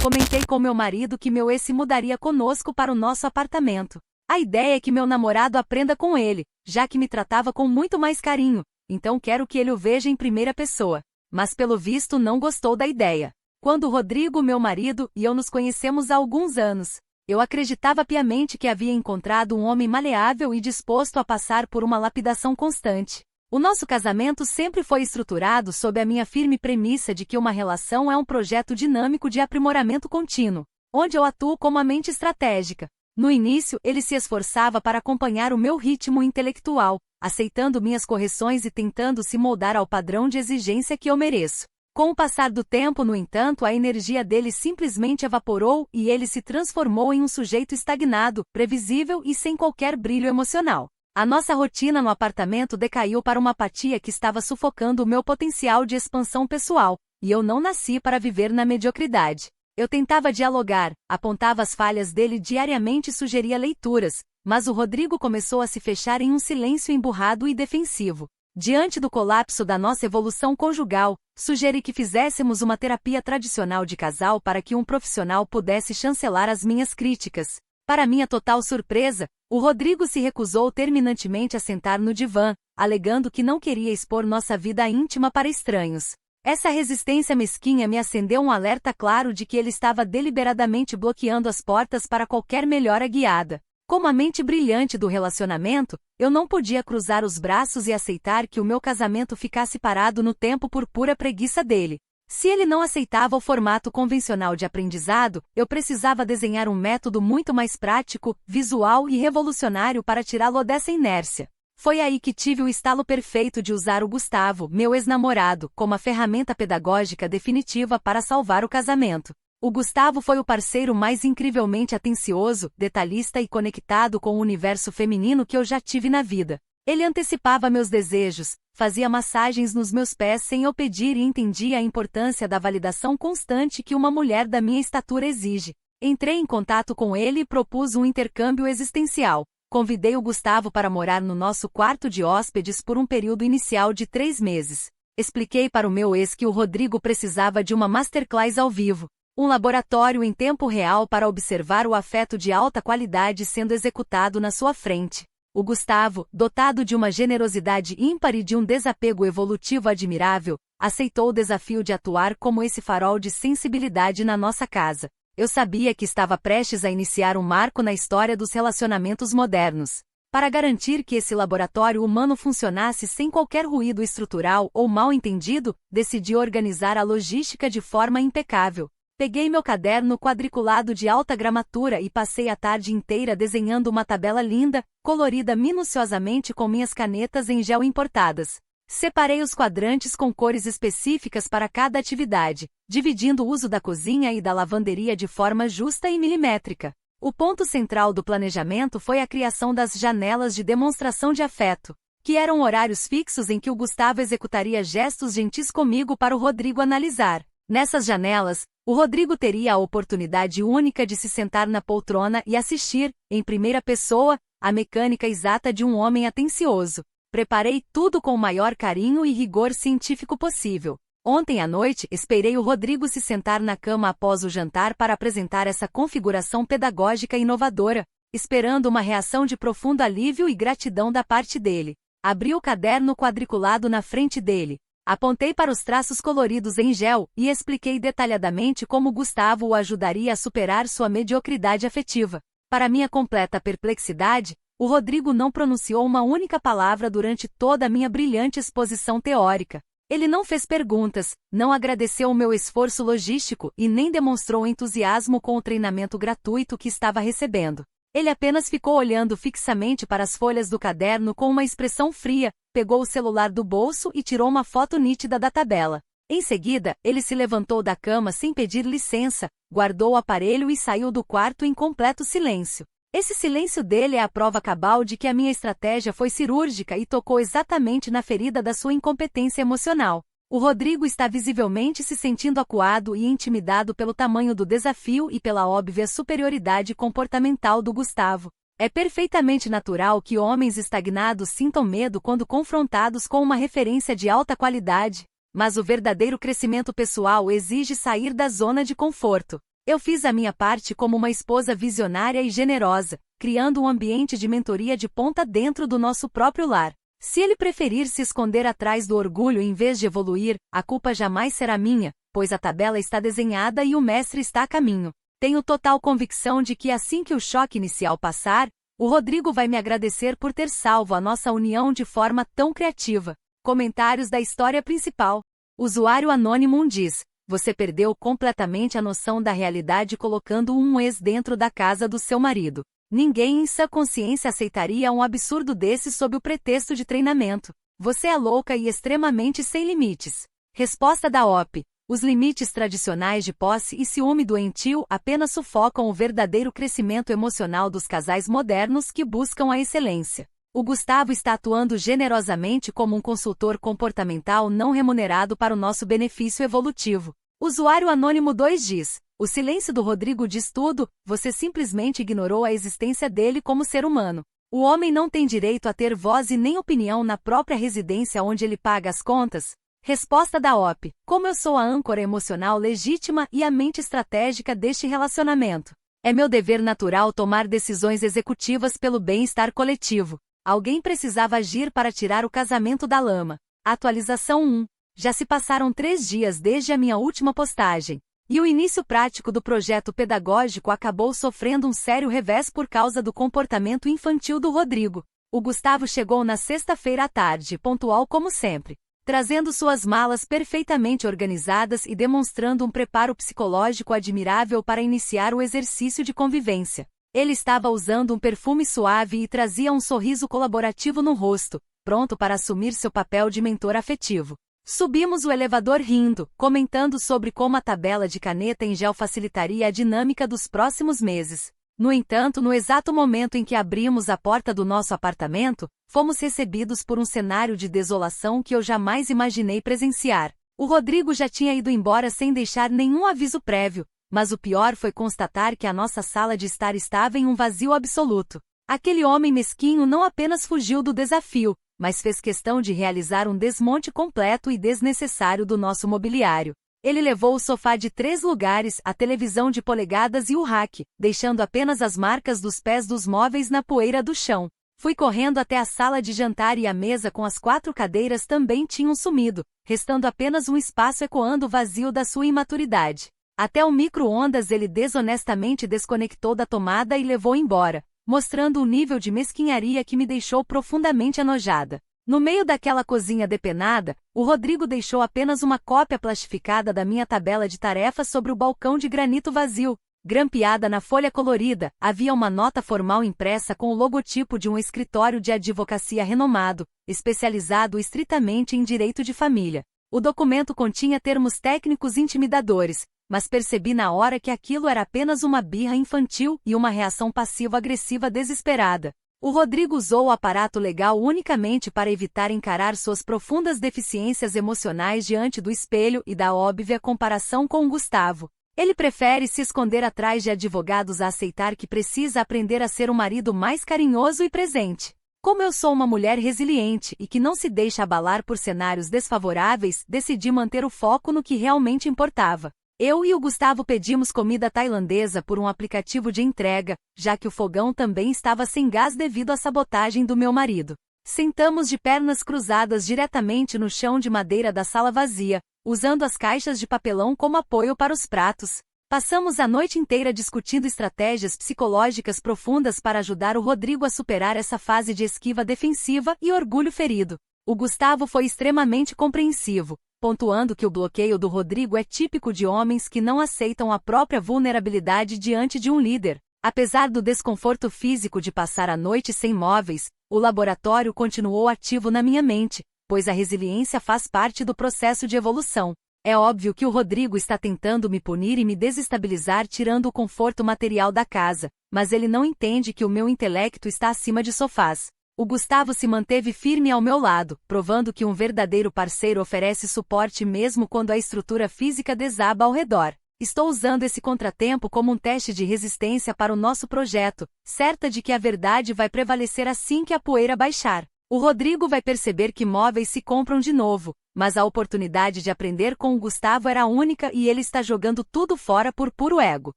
Comentei com meu marido que meu ex se mudaria conosco para o nosso apartamento. A ideia é que meu namorado aprenda com ele, já que me tratava com muito mais carinho, então quero que ele o veja em primeira pessoa. Mas pelo visto não gostou da ideia. Quando Rodrigo, meu marido, e eu nos conhecemos há alguns anos, eu acreditava piamente que havia encontrado um homem maleável e disposto a passar por uma lapidação constante. O nosso casamento sempre foi estruturado sob a minha firme premissa de que uma relação é um projeto dinâmico de aprimoramento contínuo, onde eu atuo como a mente estratégica. No início, ele se esforçava para acompanhar o meu ritmo intelectual, aceitando minhas correções e tentando se moldar ao padrão de exigência que eu mereço. Com o passar do tempo, no entanto, a energia dele simplesmente evaporou e ele se transformou em um sujeito estagnado, previsível e sem qualquer brilho emocional. A nossa rotina no apartamento decaiu para uma apatia que estava sufocando o meu potencial de expansão pessoal, e eu não nasci para viver na mediocridade. Eu tentava dialogar, apontava as falhas dele diariamente e sugeria leituras, mas o Rodrigo começou a se fechar em um silêncio emburrado e defensivo. Diante do colapso da nossa evolução conjugal, sugeri que fizéssemos uma terapia tradicional de casal para que um profissional pudesse chancelar as minhas críticas. Para minha total surpresa, o Rodrigo se recusou terminantemente a sentar no divã, alegando que não queria expor nossa vida íntima para estranhos. Essa resistência mesquinha me acendeu um alerta claro de que ele estava deliberadamente bloqueando as portas para qualquer melhora guiada. Como a mente brilhante do relacionamento, eu não podia cruzar os braços e aceitar que o meu casamento ficasse parado no tempo por pura preguiça dele. Se ele não aceitava o formato convencional de aprendizado, eu precisava desenhar um método muito mais prático, visual e revolucionário para tirá-lo dessa inércia. Foi aí que tive o estalo perfeito de usar o Gustavo, meu ex-namorado, como a ferramenta pedagógica definitiva para salvar o casamento. O Gustavo foi o parceiro mais incrivelmente atencioso, detalhista e conectado com o universo feminino que eu já tive na vida. Ele antecipava meus desejos, fazia massagens nos meus pés sem eu pedir e entendia a importância da validação constante que uma mulher da minha estatura exige. Entrei em contato com ele e propus um intercâmbio existencial. Convidei o Gustavo para morar no nosso quarto de hóspedes por um período inicial de 3 meses. Expliquei para o meu ex que o Rodrigo precisava de uma masterclass ao vivo. Um laboratório em tempo real para observar o afeto de alta qualidade sendo executado na sua frente. O Gustavo, dotado de uma generosidade ímpar e de um desapego evolutivo admirável, aceitou o desafio de atuar como esse farol de sensibilidade na nossa casa. Eu sabia que estava prestes a iniciar um marco na história dos relacionamentos modernos. Para garantir que esse laboratório humano funcionasse sem qualquer ruído estrutural ou mal-entendido, decidi organizar a logística de forma impecável. Peguei meu caderno quadriculado de alta gramatura e passei a tarde inteira desenhando uma tabela linda, colorida minuciosamente com minhas canetas em gel importadas. Separei os quadrantes com cores específicas para cada atividade, dividindo o uso da cozinha e da lavanderia de forma justa e milimétrica. O ponto central do planejamento foi a criação das janelas de demonstração de afeto, que eram horários fixos em que o Gustavo executaria gestos gentis comigo para o Rodrigo analisar. Nessas janelas, o Rodrigo teria a oportunidade única de se sentar na poltrona e assistir, em primeira pessoa, a mecânica exata de um homem atencioso. Preparei tudo com o maior carinho e rigor científico possível. Ontem à noite, esperei o Rodrigo se sentar na cama após o jantar para apresentar essa configuração pedagógica inovadora, esperando uma reação de profundo alívio e gratidão da parte dele. Abri o caderno quadriculado na frente dele. Apontei para os traços coloridos em gel e expliquei detalhadamente como Gustavo o ajudaria a superar sua mediocridade afetiva. Para minha completa perplexidade, o Rodrigo não pronunciou uma única palavra durante toda a minha brilhante exposição teórica. Ele não fez perguntas, não agradeceu o meu esforço logístico e nem demonstrou entusiasmo com o treinamento gratuito que estava recebendo. Ele apenas ficou olhando fixamente para as folhas do caderno com uma expressão fria, pegou o celular do bolso e tirou uma foto nítida da tabela. Em seguida, ele se levantou da cama sem pedir licença, guardou o aparelho e saiu do quarto em completo silêncio. Esse silêncio dele é a prova cabal de que a minha estratégia foi cirúrgica e tocou exatamente na ferida da sua incompetência emocional. O Rodrigo está visivelmente se sentindo acuado e intimidado pelo tamanho do desafio e pela óbvia superioridade comportamental do Gustavo. É perfeitamente natural que homens estagnados sintam medo quando confrontados com uma referência de alta qualidade, mas o verdadeiro crescimento pessoal exige sair da zona de conforto. Eu fiz a minha parte como uma esposa visionária e generosa, criando um ambiente de mentoria de ponta dentro do nosso próprio lar. Se ele preferir se esconder atrás do orgulho em vez de evoluir, a culpa jamais será minha, pois a tabela está desenhada e o mestre está a caminho. Tenho total convicção de que assim que o choque inicial passar, o Rodrigo vai me agradecer por ter salvo a nossa união de forma tão criativa. Comentários da história principal. Usuário Anônimo diz: você perdeu completamente a noção da realidade colocando um ex dentro da casa do seu marido. Ninguém em sã consciência aceitaria um absurdo desse sob o pretexto de treinamento. Você é louca e extremamente sem limites. Resposta da OP. Os limites tradicionais de posse e ciúme doentio apenas sufocam o verdadeiro crescimento emocional dos casais modernos que buscam a excelência. O Gustavo está atuando generosamente como um consultor comportamental não remunerado para o nosso benefício evolutivo. Usuário Anônimo 2 diz: o silêncio do Rodrigo diz tudo, você simplesmente ignorou a existência dele como ser humano. O homem não tem direito a ter voz e nem opinião na própria residência onde ele paga as contas? Resposta da OP. Como eu sou a âncora emocional legítima e a mente estratégica deste relacionamento, é meu dever natural tomar decisões executivas pelo bem-estar coletivo. Alguém precisava agir para tirar o casamento da lama. Atualização 1. Já se passaram 3 dias desde a minha última postagem, e o início prático do projeto pedagógico acabou sofrendo um sério revés por causa do comportamento infantil do Rodrigo. O Gustavo chegou na sexta-feira à tarde, pontual como sempre, trazendo suas malas perfeitamente organizadas e demonstrando um preparo psicológico admirável para iniciar o exercício de convivência. Ele estava usando um perfume suave e trazia um sorriso colaborativo no rosto, pronto para assumir seu papel de mentor afetivo. Subimos o elevador rindo, comentando sobre como a tabela de caneta em gel facilitaria a dinâmica dos próximos meses. No entanto, no exato momento em que abrimos a porta do nosso apartamento, fomos recebidos por um cenário de desolação que eu jamais imaginei presenciar. O Rodrigo já tinha ido embora sem deixar nenhum aviso prévio, mas o pior foi constatar que a nossa sala de estar estava em um vazio absoluto. Aquele homem mesquinho não apenas fugiu do desafio, mas fez questão de realizar um desmonte completo e desnecessário do nosso mobiliário. Ele levou o sofá de 3 lugares, a televisão de polegadas e o rack, deixando apenas as marcas dos pés dos móveis na poeira do chão. Fui correndo até a sala de jantar e a mesa com as 4 cadeiras também tinham sumido, restando apenas um espaço ecoando o vazio da sua imaturidade. Até o micro-ondas ele desonestamente desconectou da tomada e levou embora, mostrando um nível de mesquinharia que me deixou profundamente enojada. No meio daquela cozinha depenada, o Rodrigo deixou apenas uma cópia plastificada da minha tabela de tarefas sobre o balcão de granito vazio. Grampeada na folha colorida, havia uma nota formal impressa com o logotipo de um escritório de advocacia renomado, especializado estritamente em direito de família. O documento continha termos técnicos intimidadores, mas percebi na hora que aquilo era apenas uma birra infantil e uma reação passivo-agressiva desesperada. O Rodrigo usou o aparato legal unicamente para evitar encarar suas profundas deficiências emocionais diante do espelho e da óbvia comparação com o Gustavo. Ele prefere se esconder atrás de advogados a aceitar que precisa aprender a ser um marido mais carinhoso e presente. Como eu sou uma mulher resiliente e que não se deixa abalar por cenários desfavoráveis, decidi manter o foco no que realmente importava. Eu e o Gustavo pedimos comida tailandesa por um aplicativo de entrega, já que o fogão também estava sem gás devido à sabotagem do meu marido. Sentamos de pernas cruzadas diretamente no chão de madeira da sala vazia, usando as caixas de papelão como apoio para os pratos. Passamos a noite inteira discutindo estratégias psicológicas profundas para ajudar o Rodrigo a superar essa fase de esquiva defensiva e orgulho ferido. O Gustavo foi extremamente compreensivo, pontuando que o bloqueio do Rodrigo é típico de homens que não aceitam a própria vulnerabilidade diante de um líder. Apesar do desconforto físico de passar a noite sem móveis, o laboratório continuou ativo na minha mente, pois a resiliência faz parte do processo de evolução. É óbvio que o Rodrigo está tentando me punir e me desestabilizar tirando o conforto material da casa, mas ele não entende que o meu intelecto está acima de sofás. O Gustavo se manteve firme ao meu lado, provando que um verdadeiro parceiro oferece suporte mesmo quando a estrutura física desaba ao redor. Estou usando esse contratempo como um teste de resistência para o nosso projeto, certa de que a verdade vai prevalecer assim que a poeira baixar. O Rodrigo vai perceber que móveis se compram de novo, mas a oportunidade de aprender com o Gustavo era única e ele está jogando tudo fora por puro ego.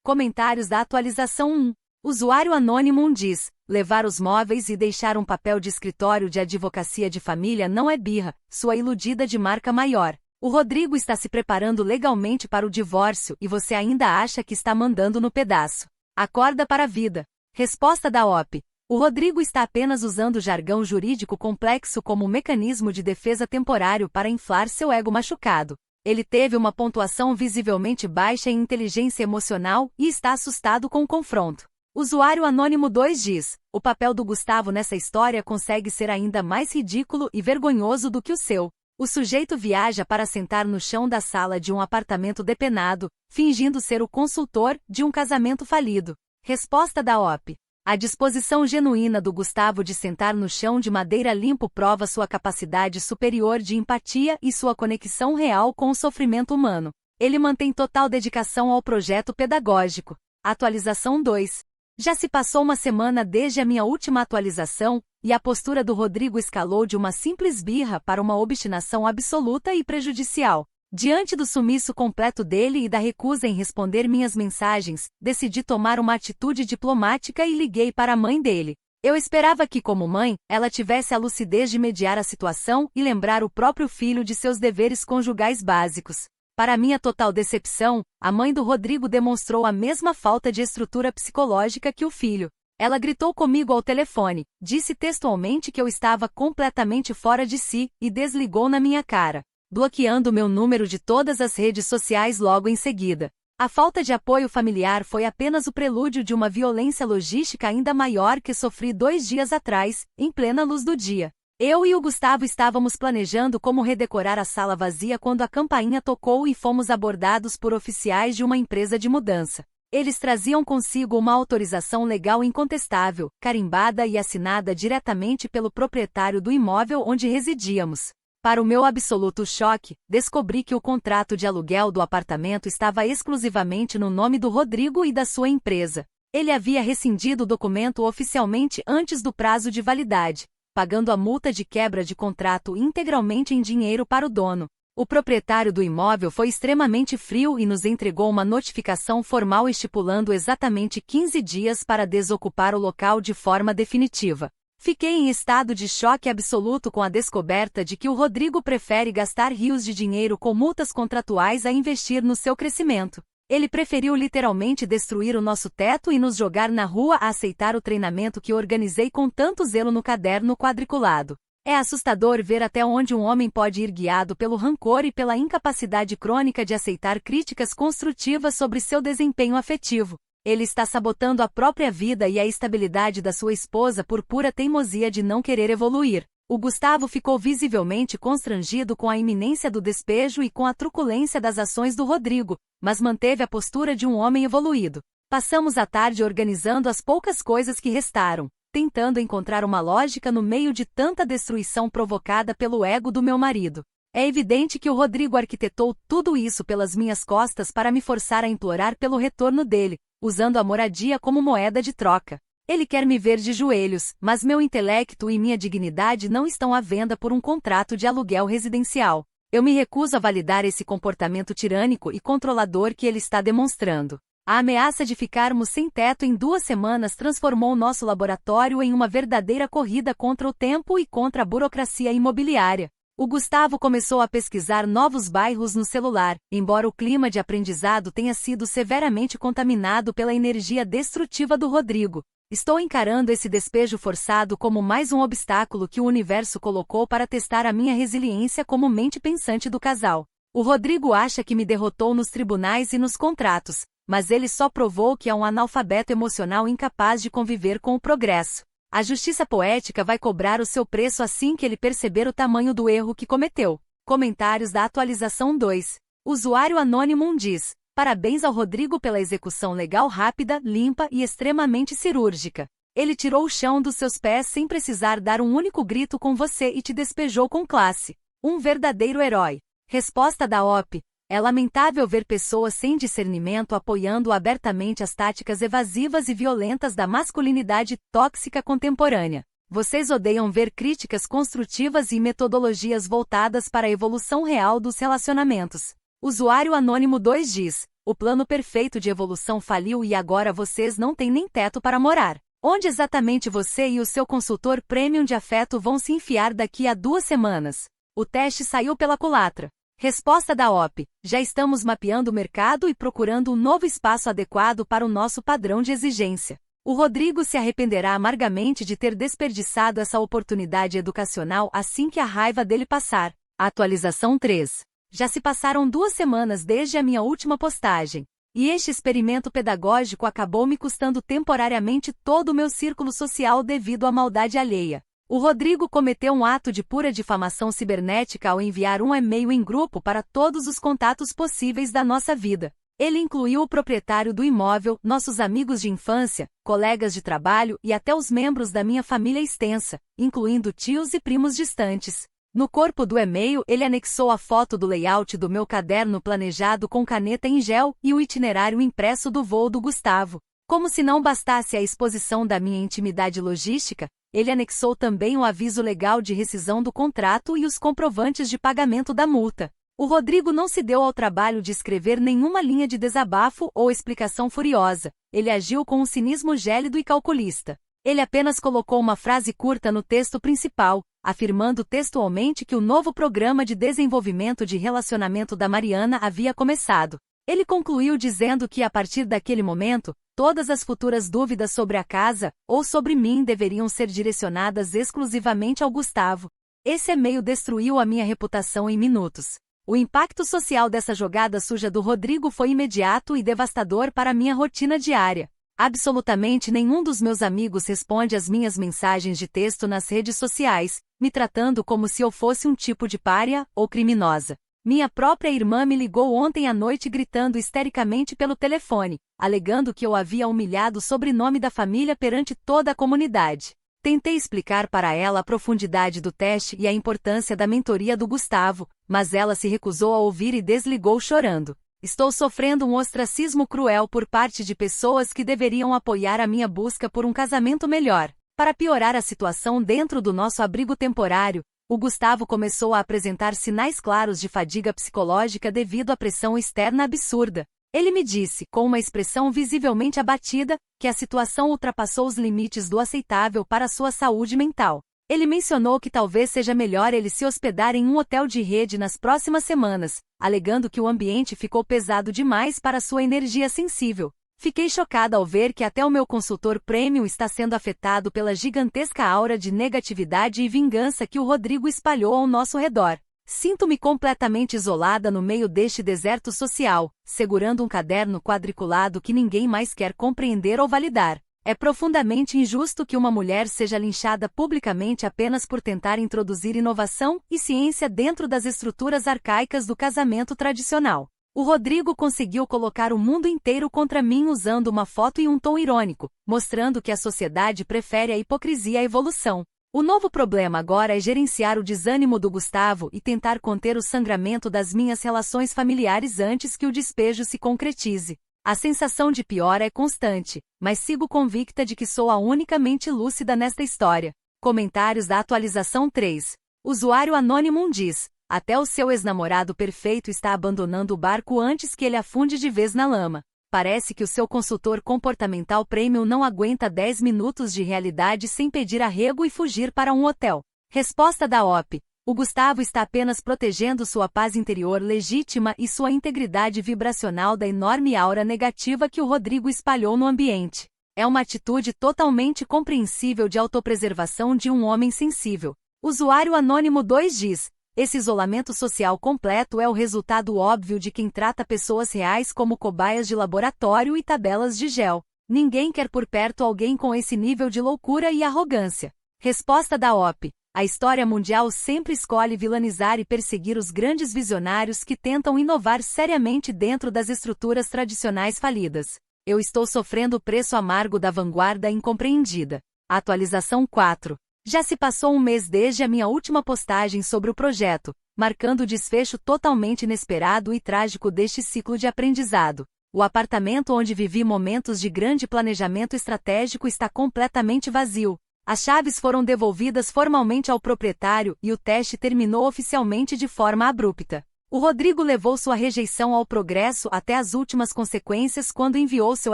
Comentários da atualização 1. Usuário anônimo diz: levar os móveis e deixar um papel de escritório de advocacia de família não é birra, sua iludida de marca maior. O Rodrigo está se preparando legalmente para o divórcio e você ainda acha que está mandando no pedaço. Acorda para a vida. Resposta da OP. O Rodrigo está apenas usando jargão jurídico complexo como mecanismo de defesa temporário para inflar seu ego machucado. Ele teve uma pontuação visivelmente baixa em inteligência emocional e está assustado com o confronto. Usuário anônimo 2 diz: o papel do Gustavo nessa história consegue ser ainda mais ridículo e vergonhoso do que o seu. O sujeito viaja para sentar no chão da sala de um apartamento depenado, fingindo ser o consultor de um casamento falido. Resposta da OP. A disposição genuína do Gustavo de sentar no chão de madeira limpo prova sua capacidade superior de empatia e sua conexão real com o sofrimento humano. Ele mantém total dedicação ao projeto pedagógico. Atualização 2. Já se passou uma semana desde a minha última atualização, e a postura do Rodrigo escalou de uma simples birra para uma obstinação absoluta e prejudicial. Diante do sumiço completo dele e da recusa em responder minhas mensagens, decidi tomar uma atitude diplomática e liguei para a mãe dele. Eu esperava que, como mãe, ela tivesse a lucidez de mediar a situação e lembrar o próprio filho de seus deveres conjugais básicos. Para minha total decepção, a mãe do Rodrigo demonstrou a mesma falta de estrutura psicológica que o filho. Ela gritou comigo ao telefone, disse textualmente que eu estava completamente fora de si e desligou na minha cara, bloqueando meu número de todas as redes sociais logo em seguida. A falta de apoio familiar foi apenas o prelúdio de uma violência logística ainda maior que sofri 2 dias atrás, em plena luz do dia. Eu e o Gustavo estávamos planejando como redecorar a sala vazia quando a campainha tocou e fomos abordados por oficiais de uma empresa de mudança. Eles traziam consigo uma autorização legal incontestável, carimbada e assinada diretamente pelo proprietário do imóvel onde residíamos. Para o meu absoluto choque, descobri que o contrato de aluguel do apartamento estava exclusivamente no nome do Rodrigo e da sua empresa. Ele havia rescindido o documento oficialmente antes do prazo de validade, pagando a multa de quebra de contrato integralmente em dinheiro para o dono. O proprietário do imóvel foi extremamente frio e nos entregou uma notificação formal estipulando exatamente 15 dias para desocupar o local de forma definitiva. Fiquei em estado de choque absoluto com a descoberta de que o Rodrigo prefere gastar rios de dinheiro com multas contratuais a investir no seu crescimento. Ele preferiu literalmente destruir o nosso teto e nos jogar na rua a aceitar o treinamento que organizei com tanto zelo no caderno quadriculado. É assustador ver até onde um homem pode ir guiado pelo rancor e pela incapacidade crônica de aceitar críticas construtivas sobre seu desempenho afetivo. Ele está sabotando a própria vida e a estabilidade da sua esposa por pura teimosia de não querer evoluir. O Gustavo ficou visivelmente constrangido com a iminência do despejo e com a truculência das ações do Rodrigo, mas manteve a postura de um homem evoluído. Passamos a tarde organizando as poucas coisas que restaram, tentando encontrar uma lógica no meio de tanta destruição provocada pelo ego do meu marido. É evidente que o Rodrigo arquitetou tudo isso pelas minhas costas para me forçar a implorar pelo retorno dele, usando a moradia como moeda de troca. Ele quer me ver de joelhos, mas meu intelecto e minha dignidade não estão à venda por um contrato de aluguel residencial. Eu me recuso a validar esse comportamento tirânico e controlador que ele está demonstrando. A ameaça de ficarmos sem teto em 2 semanas transformou nosso laboratório em uma verdadeira corrida contra o tempo e contra a burocracia imobiliária. O Gustavo começou a pesquisar novos bairros no celular, embora o clima de aprendizado tenha sido severamente contaminado pela energia destrutiva do Rodrigo. Estou encarando esse despejo forçado como mais um obstáculo que o universo colocou para testar a minha resiliência como mente pensante do casal. O Rodrigo acha que me derrotou nos tribunais e nos contratos, mas ele só provou que é um analfabeto emocional incapaz de conviver com o progresso. A justiça poética vai cobrar o seu preço assim que ele perceber o tamanho do erro que cometeu. Comentários da atualização 2. Usuário anônimo diz: parabéns ao Rodrigo pela execução legal rápida, limpa e extremamente cirúrgica. Ele tirou o chão dos seus pés sem precisar dar um único grito com você e te despejou com classe. Um verdadeiro herói. Resposta da OP. É lamentável ver pessoas sem discernimento apoiando abertamente as táticas evasivas e violentas da masculinidade tóxica contemporânea. Vocês odeiam ver críticas construtivas e metodologias voltadas para a evolução real dos relacionamentos. Usuário Anônimo 2 diz: o plano perfeito de evolução faliu e agora vocês não têm nem teto para morar. Onde exatamente você e o seu consultor premium de afeto vão se enfiar daqui a 2 semanas? O teste saiu pela culatra. Resposta da OP: já estamos mapeando o mercado e procurando um novo espaço adequado para o nosso padrão de exigência. O Rodrigo se arrependerá amargamente de ter desperdiçado essa oportunidade educacional assim que a raiva dele passar. Atualização 3. Já se passaram 2 semanas desde a minha última postagem. E este experimento pedagógico acabou me custando temporariamente todo o meu círculo social devido à maldade alheia. O Rodrigo cometeu um ato de pura difamação cibernética ao enviar um e-mail em grupo para todos os contatos possíveis da nossa vida. Ele incluiu o proprietário do imóvel, nossos amigos de infância, colegas de trabalho e até os membros da minha família extensa, incluindo tios e primos distantes. No corpo do e-mail, ele anexou a foto do layout do meu caderno planejado com caneta em gel e o itinerário impresso do voo do Gustavo. Como se não bastasse a exposição da minha intimidade logística, ele anexou também o aviso legal de rescisão do contrato e os comprovantes de pagamento da multa. O Rodrigo não se deu ao trabalho de escrever nenhuma linha de desabafo ou explicação furiosa. Ele agiu com um cinismo gélido e calculista. Ele apenas colocou uma frase curta no texto principal, afirmando textualmente que o novo programa de desenvolvimento de relacionamento da Mariana havia começado. Ele concluiu dizendo que a partir daquele momento, todas as futuras dúvidas sobre a casa, ou sobre mim deveriam ser direcionadas exclusivamente ao Gustavo. Esse e-mail destruiu a minha reputação em minutos. O impacto social dessa jogada suja do Rodrigo foi imediato e devastador para minha rotina diária. Absolutamente nenhum dos meus amigos responde às minhas mensagens de texto nas redes sociais, me tratando como se eu fosse um tipo de pária ou criminosa. Minha própria irmã me ligou ontem à noite gritando histericamente pelo telefone, alegando que eu havia humilhado o sobrenome da família perante toda a comunidade. Tentei explicar para ela a profundidade do teste e a importância da mentoria do Gustavo, mas ela se recusou a ouvir e desligou chorando. Estou sofrendo um ostracismo cruel por parte de pessoas que deveriam apoiar a minha busca por um casamento melhor. Para piorar a situação dentro do nosso abrigo temporário, o Gustavo começou a apresentar sinais claros de fadiga psicológica devido à pressão externa absurda. Ele me disse, com uma expressão visivelmente abatida, que a situação ultrapassou os limites do aceitável para sua saúde mental. Ele mencionou que talvez seja melhor ele se hospedar em um hotel de rede nas próximas semanas, alegando que o ambiente ficou pesado demais para sua energia sensível. Fiquei chocada ao ver que até o meu consultor premium está sendo afetado pela gigantesca aura de negatividade e vingança que o Rodrigo espalhou ao nosso redor. Sinto-me completamente isolada no meio deste deserto social, segurando um caderno quadriculado que ninguém mais quer compreender ou validar. É profundamente injusto que uma mulher seja linchada publicamente apenas por tentar introduzir inovação e ciência dentro das estruturas arcaicas do casamento tradicional. O Rodrigo conseguiu colocar o mundo inteiro contra mim usando uma foto e um tom irônico, mostrando que a sociedade prefere a hipocrisia à evolução. O novo problema agora é gerenciar o desânimo do Gustavo e tentar conter o sangramento das minhas relações familiares antes que o despejo se concretize. A sensação de piora é constante, mas sigo convicta de que sou a única mente lúcida nesta história. Comentários da atualização 3. Usuário Anônimo diz: até o seu ex-namorado perfeito está abandonando o barco antes que ele afunde de vez na lama. Parece que o seu consultor comportamental premium não aguenta 10 minutos de realidade sem pedir arrego e fugir para um hotel. Resposta da OP. O Gustavo está apenas protegendo sua paz interior legítima e sua integridade vibracional da enorme aura negativa que o Rodrigo espalhou no ambiente. É uma atitude totalmente compreensível de autopreservação de um homem sensível. Usuário Anônimo 2 diz: esse isolamento social completo é o resultado óbvio de quem trata pessoas reais como cobaias de laboratório e tabelas de gel. Ninguém quer por perto alguém com esse nível de loucura e arrogância. Resposta da OP. A história mundial sempre escolhe vilanizar e perseguir os grandes visionários que tentam inovar seriamente dentro das estruturas tradicionais falidas. Eu estou sofrendo o preço amargo da vanguarda incompreendida. Atualização 4. Já se passou um mês desde a minha última postagem sobre o projeto, marcando o desfecho totalmente inesperado e trágico deste ciclo de aprendizado. O apartamento onde vivi momentos de grande planejamento estratégico está completamente vazio. As chaves foram devolvidas formalmente ao proprietário e o teste terminou oficialmente de forma abrupta. O Rodrigo levou sua rejeição ao progresso até as últimas consequências quando enviou seu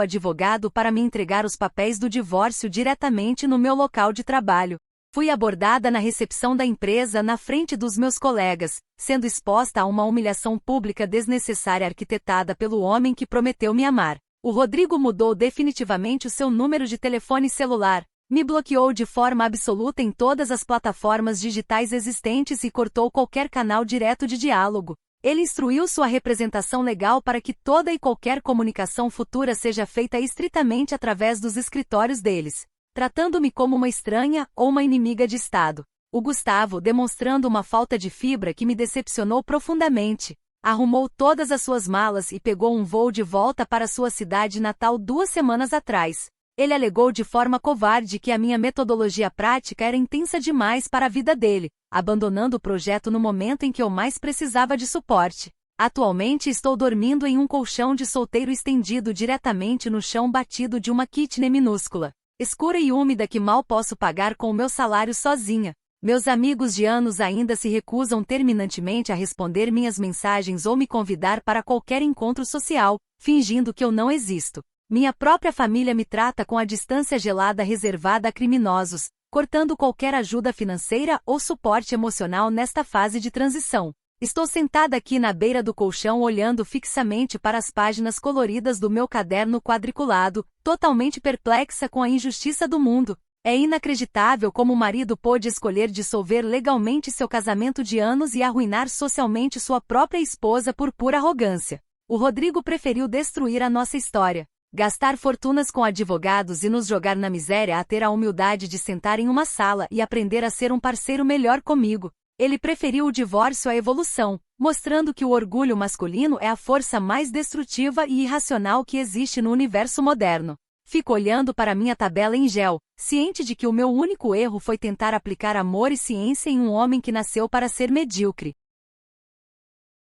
advogado para me entregar os papéis do divórcio diretamente no meu local de trabalho. Fui abordada na recepção da empresa na frente dos meus colegas, sendo exposta a uma humilhação pública desnecessária arquitetada pelo homem que prometeu me amar. O Rodrigo mudou definitivamente o seu número de telefone celular, me bloqueou de forma absoluta em todas as plataformas digitais existentes e cortou qualquer canal direto de diálogo. Ele instruiu sua representação legal para que toda e qualquer comunicação futura seja feita estritamente através dos escritórios deles, tratando-me como uma estranha ou uma inimiga de Estado. O Gustavo, demonstrando uma falta de fibra que me decepcionou profundamente, arrumou todas as suas malas e pegou um voo de volta para sua cidade natal 2 semanas atrás. Ele alegou de forma covarde que a minha metodologia prática era intensa demais para a vida dele, abandonando o projeto no momento em que eu mais precisava de suporte. Atualmente estou dormindo em um colchão de solteiro estendido diretamente no chão batido de uma kitnet minúscula, escura e úmida que mal posso pagar com o meu salário sozinha. Meus amigos de anos ainda se recusam terminantemente a responder minhas mensagens ou me convidar para qualquer encontro social, fingindo que eu não existo. Minha própria família me trata com a distância gelada reservada a criminosos, cortando qualquer ajuda financeira ou suporte emocional nesta fase de transição. Estou sentada aqui na beira do colchão olhando fixamente para as páginas coloridas do meu caderno quadriculado, totalmente perplexa com a injustiça do mundo. É inacreditável como o marido pôde escolher dissolver legalmente seu casamento de anos e arruinar socialmente sua própria esposa por pura arrogância. O Rodrigo preferiu destruir a nossa história, gastar fortunas com advogados e nos jogar na miséria a ter a humildade de sentar em uma sala e aprender a ser um parceiro melhor comigo. Ele preferiu o divórcio à evolução, mostrando que o orgulho masculino é a força mais destrutiva e irracional que existe no universo moderno. Fico olhando para minha tabela em gel, ciente de que o meu único erro foi tentar aplicar amor e ciência em um homem que nasceu para ser medíocre.